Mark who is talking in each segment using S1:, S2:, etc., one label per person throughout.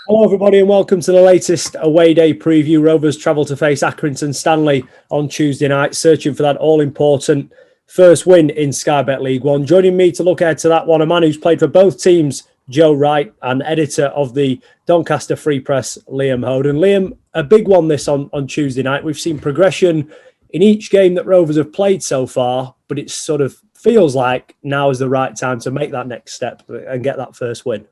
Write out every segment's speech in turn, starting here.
S1: Hello everybody and welcome to the latest away day preview. Rovers travel to face Accrington Stanley on Tuesday night, searching for that all-important first win in Sky Bet League One. Joining me to look ahead to that one, a man who's played for both teams, Joe Wright, and editor of the Doncaster Free Press, Liam Hoden. Liam, a big one this on Tuesday night. We've seen progression in each game that Rovers have played so far, but it sort of feels like now is the right time to make that next step and get that first win.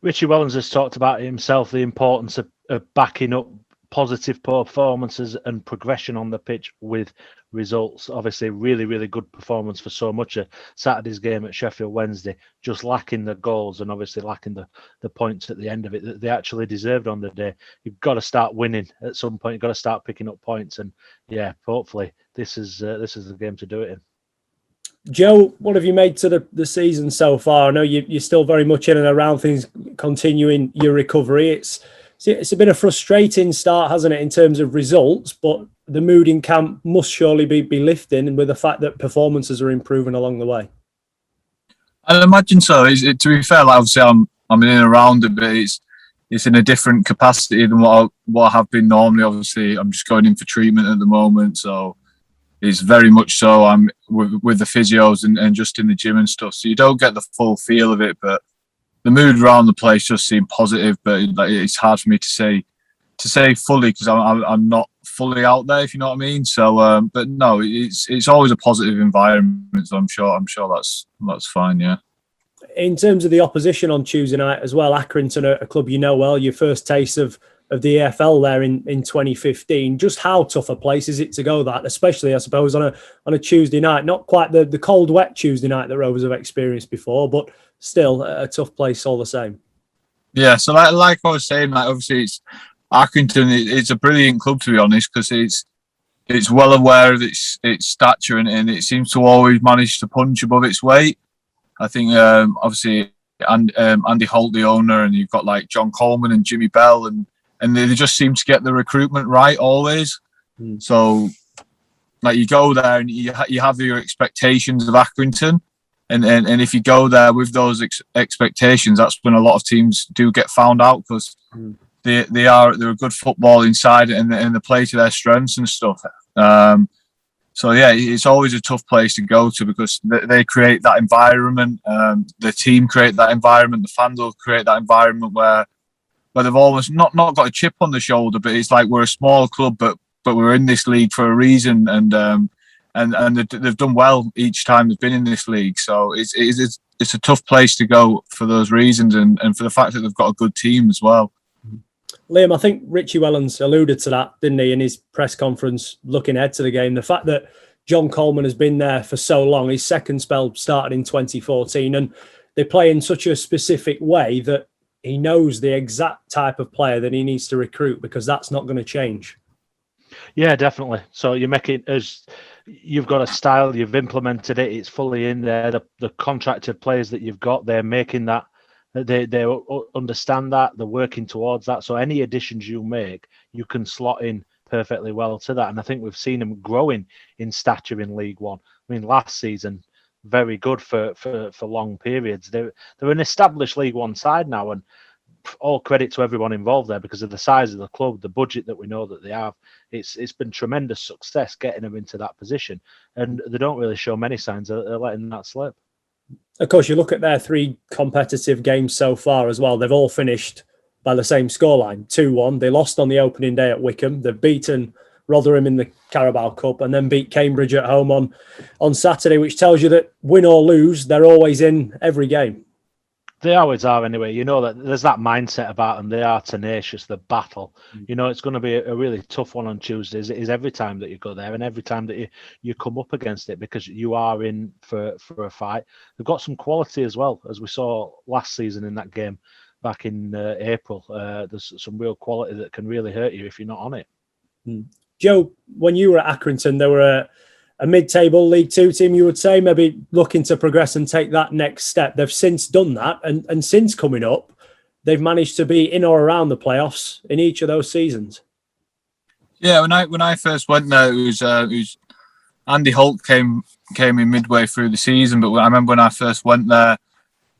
S2: Richie Wellens has talked about himself, the importance of backing up positive performances and progression on the pitch with results. Obviously, really, really good performance for so much of Saturday's game at Sheffield Wednesday, just lacking the goals and obviously lacking the points at the end of it that they actually deserved on the day. You've got to start winning at some point. You've got to start picking up points. And yeah, hopefully this is the game to do it in.
S1: Joe, what have you made to the season so far? I know you're still very much in and around things, continuing your recovery. It's been a frustrating start, hasn't it, in terms of results, but the mood in camp must surely be lifting with the fact that performances are improving along the way.
S3: I imagine so. To be fair, like obviously I'm in and around it, but it's in a different capacity than what I have been normally. Obviously, I'm just going in for treatment at the moment, so it's very much so. I'm with the physios and just in the gym and stuff, so you don't get the full feel of it. But the mood around the place just seemed positive. But it's hard for me to say fully because I'm not fully out there, if you know what I mean. So, but no, it's always a positive environment. So I'm sure that's fine. Yeah.
S1: In terms of the opposition on Tuesday night as well, Accrington, a club you know well, your first taste of the EFL there in 2015. Just how tough a place is it to go that, especially I suppose on a Tuesday night, not quite the cold wet Tuesday night that Rovers have experienced before, but still a tough place all the same.
S3: Yeah, so like I was saying, like obviously it's Accrington. It's a brilliant club, to be honest, because it's well aware of its stature and it seems to always manage to punch above its weight. I think obviously Andy Holt, the owner, and you've got like John Coleman and Jimmy Bell and they just seem to get the recruitment right always. So, like you go there and you have your expectations of Accrington, and if you go there with those expectations, that's when a lot of teams do get found out because they're a good football inside and they play to their strengths and stuff. So yeah, it's always a tough place to go to because they create that environment. The team create that environment. The fans will create that environment where they've almost not got a chip on the shoulder, but it's like we're a small club, but we're in this league for a reason, and they've done well each time they've been in this league. So it's a tough place to go for those reasons, and for the fact that they've got a good team as well.
S1: Liam, I think Richie Wellens alluded to that, didn't he, in his press conference looking ahead to the game. The fact that John Coleman has been there for so long, his second spell started in 2014, and they play in such a specific way that he knows the exact type of player that he needs to recruit because that's not going to change.
S2: Yeah, definitely. So you make it as you've got a style, you've implemented it, it's fully in there. The contracted players that you've got, they're making that, they understand that, they're working towards that. So any additions you make, you can slot in perfectly well to that. And I think we've seen them growing in stature in League One. I mean, last season, very good for long periods. They're an established League One side now, and all credit to everyone involved there because of the size of the club, the budget that we know that they have. It's been tremendous success getting them into that position, and they don't really show many signs of letting that slip.
S1: Of course, you look at their three competitive games so far as well. They've all finished by the same scoreline, 2-1. They lost on the opening day at Wickham. They've beaten Rotherham in the Carabao Cup and then beat Cambridge at home on Saturday, which tells you that win or lose, they're always in every game.
S2: They always are anyway. You know that there's that mindset about them. They are tenacious, the battle. You know, it's going to be a really tough one on Tuesdays. It is every time that you go there and every time that you come up against it because you are in for a fight. They've got some quality as well, as we saw last season in that game back in April. There's some real quality that can really hurt you if you're not on it.
S1: Joe, when you were at Accrington, they were a mid-table League Two team, you would say, maybe looking to progress and take that next step. They've since done that, and since coming up, they've managed to be in or around the playoffs in each of those seasons.
S3: Yeah, when I first went there, it was Andy Holt came in midway through the season, but I remember when I first went there,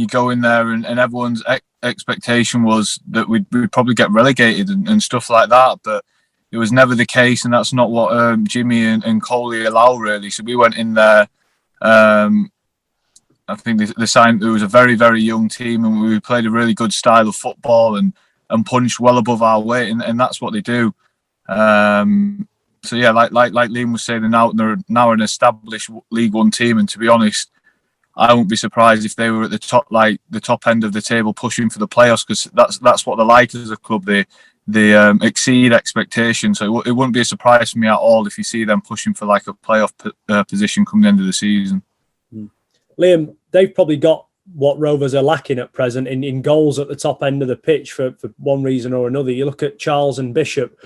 S3: you go in there and everyone's expectation was that we'd probably get relegated and stuff like that, but it was never the case, and that's not what Jimmy and Coley allow, really. So we went in there. I think they signed. It was a very, very young team, and we played a really good style of football and punched well above our weight, and that's what they do. So yeah, like Liam was saying, they're now an established League One team, and to be honest, I wouldn't be surprised if they were at the top end of the table pushing for the playoffs, because that's what they're like as a club. They exceed expectations, so it wouldn't be a surprise for me at all if you see them pushing for like a playoff position come the end of the season.
S1: Liam, they've probably got what Rovers are lacking at present in goals at the top end of the pitch for one reason or another. You look at Charles and Bishop,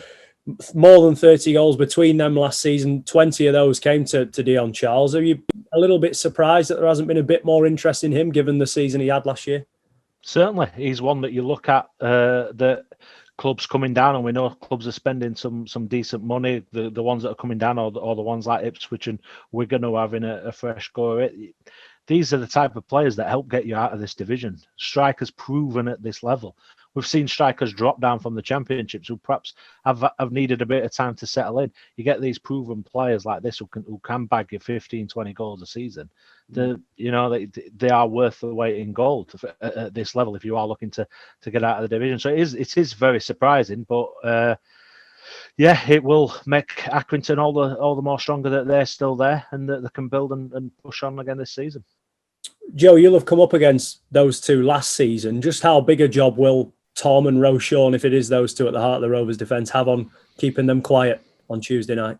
S1: more than 30 goals between them last season. 20 of those came to Dion Charles. Are you a little bit surprised that there hasn't been a bit more interest in him given the season he had last year?
S2: Certainly. He's one that you look at that clubs coming down, and we know clubs are spending some decent money. The ones that are coming down, or the ones like Ipswich and Wigan who are having a fresh go at it. These are the type of players that help get you out of this division. Strikers proven at this level. We've seen strikers drop down from the championships who perhaps have needed a bit of time to settle in. You get these proven players like this who can bag you 15, 20 goals a season. They are worth the weight in gold at this level if you are looking to get out of the division. So it is very surprising, but it will make Accrington all the more stronger that they're still there and that they can build and push on again this season.
S1: Joe, you'll have come up against those two last season. Just how big a job will Tom and Rosean, if it is those two at the heart of the Rovers' defence, have on keeping them quiet on Tuesday night?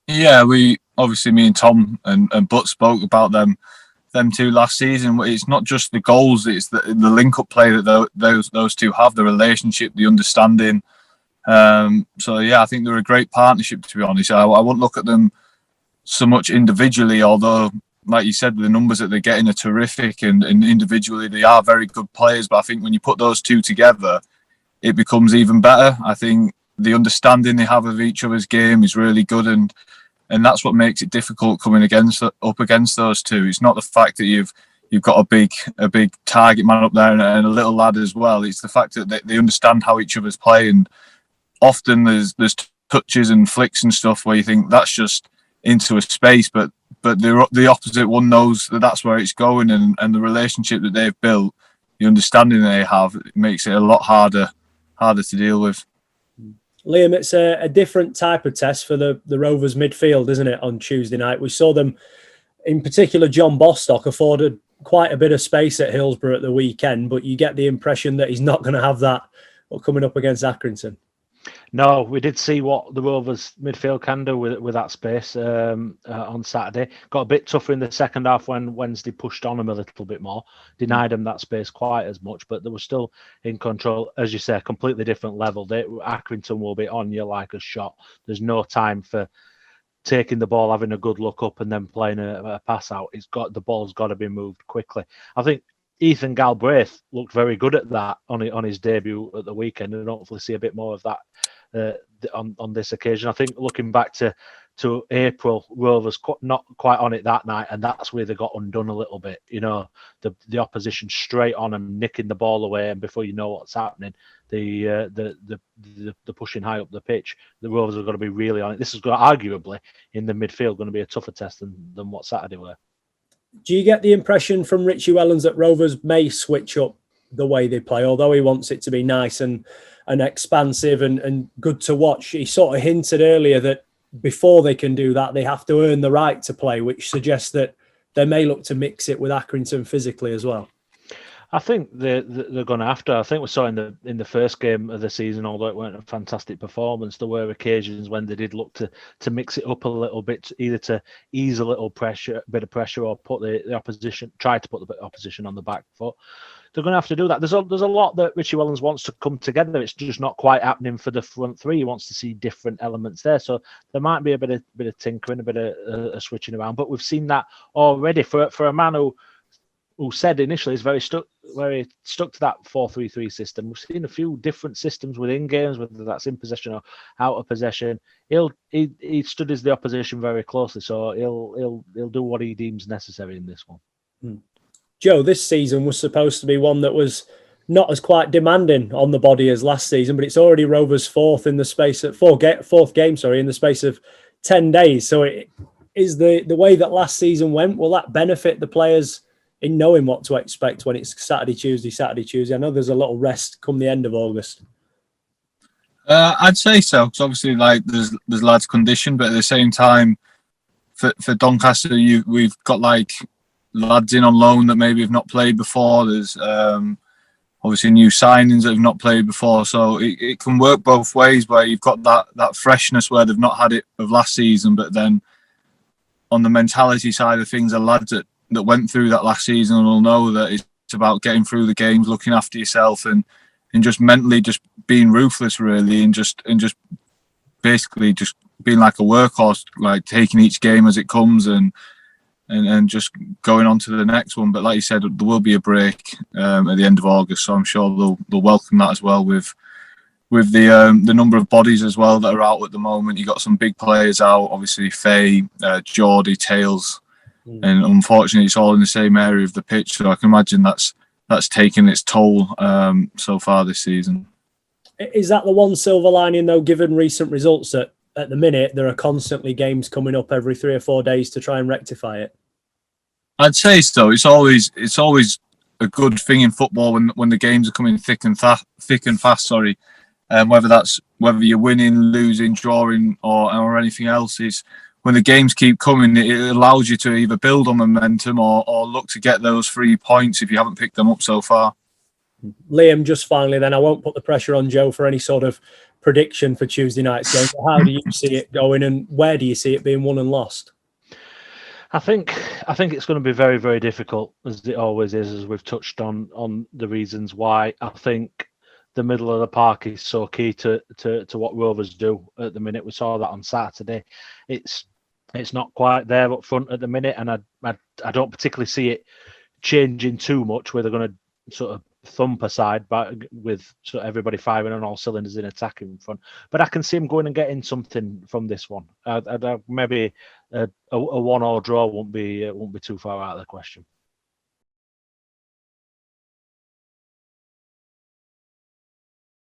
S1: Yeah,
S3: me and Tom and Butt spoke about them two last season. It's not just the goals; it's the link-up play that those two have, the relationship, the understanding. I think they're a great partnership, to be honest. I wouldn't look at them so much individually, although, like you said, the numbers that they're getting are terrific, and individually they are very good players. But I think when you put those two together, it becomes even better. I think the understanding they have of each other's game is really good, and that's what makes it difficult coming up against those two. It's not the fact that you've got a big target man up there and a little lad as well. It's the fact that they understand how each other's play, and often there's touches and flicks and stuff where you think that's just into a space, but the opposite one knows that that's where it's going, and the relationship that they've built, the understanding they have, it makes it a lot harder to deal with.
S1: Liam, it's a different type of test for the Rovers midfield, isn't it, on Tuesday night? We saw them, in particular John Bostock, afforded quite a bit of space at Hillsborough at the weekend, but you get the impression that he's not going to have that coming up against Accrington.
S2: No, we did see what the Rovers midfield can do with that space on Saturday. Got a bit tougher in the second half when Wednesday pushed on them a little bit more, denied them that space quite as much, but they were still in control. As you say, a completely different level. Accrington will be on you like a shot. There's no time for taking the ball, having a good look up, and then playing a pass out. The ball's got to be moved quickly. I think Ethan Galbraith looked very good at that on his debut at the weekend, and hopefully see a bit more of that on this occasion. I think looking back to April, Rovers not quite on it that night, and that's where they got undone a little bit. The opposition straight on and nicking the ball away, and before you know what's happening, the pushing high up the pitch, the Rovers have got to be really on it. This is arguably in the midfield going to be a tougher test than what Saturday were.
S1: Do you get the impression from Richie Wellens that Rovers may switch up the way they play, although he wants it to be nice and expansive and good to watch? He sort of hinted earlier that before they can do that, they have to earn the right to play, which suggests that they may look to mix it with Accrington physically as well.
S2: I think they're going to have to. I think we saw in the first game of the season, although it weren't a fantastic performance, there were occasions when they did look to mix it up a little bit, either to ease a little bit of pressure, or put the opposition, try to put the opposition on the back foot. They're going to have to do that. There's a lot that Richie Wellens wants to come together. It's just not quite happening for the front three. He wants to see different elements there. So there might be a bit of tinkering, a bit of switching around. But we've seen that already for a man who said initially is very stuck to that 4-3-3 system. We've seen a few different systems within games, whether that's in possession or out of possession. He studies the opposition very closely, so he'll do what he deems necessary in this one.
S1: Joe, this season was supposed to be one that was not as quite demanding on the body as last season, but it's already Rovers' fourth game, in the space of 10 days. So it is the way that last season went. Will that benefit the players in knowing what to expect when it's Saturday, Tuesday? I know there's a little rest come the end of August.
S3: I'd say so, because obviously, like, there's lads conditioned, but at the same time, for Doncaster, we've got like lads in on loan that maybe have not played before. There's obviously new signings that have not played before, so it can work both ways. Where you've got that freshness where they've not had it of last season, but then on the mentality side of things, the lads that went through that last season will know that it's about getting through the games, looking after yourself, and just mentally just being ruthless, really, and just basically just being like a workhorse, like taking each game as it comes and just going on to the next one. But like you said, there will be a break at the end of August, so I'm sure they'll welcome that as well with the number of bodies as well that are out at the moment. You got some big players out, obviously Faye, Geordie, Tails, and unfortunately it's all in the same area of the pitch. So I can imagine that's taken its toll so far this season.
S1: Is that the one silver lining, though, given recent results, that at the minute there are constantly games coming up every 3 or 4 days to try and rectify it? I'd
S3: say so. It's always a good thing in football when the games are coming thick and fast. Whether you're winning, losing, drawing, or anything else, is when the games keep coming, it allows you to either build on momentum or look to get those 3 points if you haven't picked them up so far.
S1: Liam, just finally then, I won't put the pressure on Joe for any sort of prediction for Tuesday night's game. How do you see it going, and where do you see it being won and lost?
S2: I think it's going to be very, very difficult, as it always is, as we've touched on the reasons why. I think the middle of the park is so key to what Rovers do at the minute. We saw that on Saturday. It's not quite there up front at the minute, and I don't particularly see it changing too much, where they're going to sort of thump aside, but with sort of everybody firing on all cylinders in attacking in front. But I can see him going and getting something from this one. Maybe a 1-1 draw won't be too far out of the question.